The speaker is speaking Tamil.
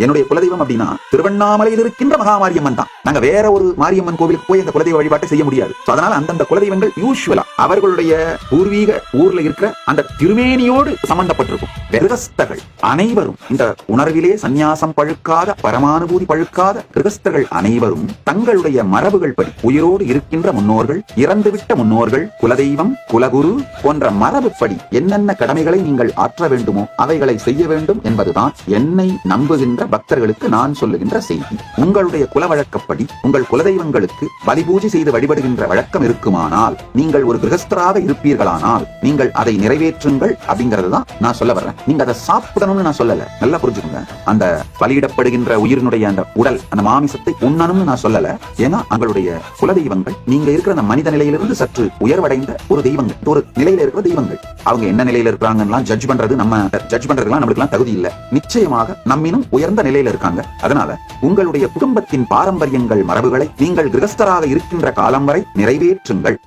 என்னுடைய குலதெய்வம் அப்படின்னா திருவண்ணாமலையில் இருக்கின்ற மகாமாரியம்மன் தான். நாங்க வேற ஒரு மாரியம்மன் கோவிலுக்கு போய் அந்த குலதெய்வ வழிபாட்டை செய்ய முடியாது. அதனால அந்தந்த குலதெய்வங்கள் யூசுவலா அவர்களுடைய பூர்வீக ஊர்ல இருக்கிற அந்த திருமேனியோடு சம்பந்தப்பட்டிருக்கும். கிரகஸ்தர்கள் அனைவரும் இந்த உணர்விலே சந்நியாசம் பழுக்காத பரமானுபூதி பழுக்காத கிரகஸ்தர்கள் அனைவரும் தங்களுடைய மரபுகள் படி உயிரோடு இருக்கின்ற முன்னோர்கள், இறந்துவிட்ட முன்னோர்கள், குலதெய்வம், குலகுரு போன்ற மரபுப்படி என்னென்ன கடமைகளை நீங்கள் ஆற்ற வேண்டுமோ அவைகளை செய்ய வேண்டும் என்பதுதான் என்னை நம்புகின்ற பக்தர்களுக்கு நான் சொல்லுகின்ற செய்தி. உங்களுடைய குல வழக்கப்படி உங்கள் குலதெய்வங்களுக்கு பலி பூஜை செய்து வழிபடுகின்ற வழக்கம் இருக்குமானால், நீங்கள் ஒரு கிரகஸ்தராக இருப்பீர்களானால் நீங்கள் அதை நிறைவேற்றுங்கள் அப்படிங்கறது தான் நான் சொல்ல வர்றேன். நீங்க அதை சாப்பிடணும்னு நான் சொல்லல, நல்லா புரிஞ்சுக்கோங்க. அந்த பலியிடப்படுகின்ற உயிரினுடைய அந்த உடல், அந்த மாமிசத்தை உண்ணணும்னு நான் சொல்லல. ஏன்னா உங்களுடைய குலதெய்வங்கள் நீங்க இருக்கிற அந்த மனித நிலையிலிருந்து சற்று உயர்வடைந்த ஒரு தெய்வங்கள், ஒரு நிலையில இருக்கிற தெய்வங்கள். அவங்க என்ன நிலையில இருக்கிறாங்கன்னா ஜட்ஜ் பண்றது நம்மளுக்கு தகுதி இல்ல. நிச்சயமாக நம்மினும் உயர்ந்த நிலையில இருக்காங்க. அதனால உங்களுடைய குடும்பத்தின் பாரம்பரியங்கள், மரபுகளை நீங்கள் கிரகஸ்தராக இருக்கின்ற காலம் வரை நிறைவேற்றுங்கள்.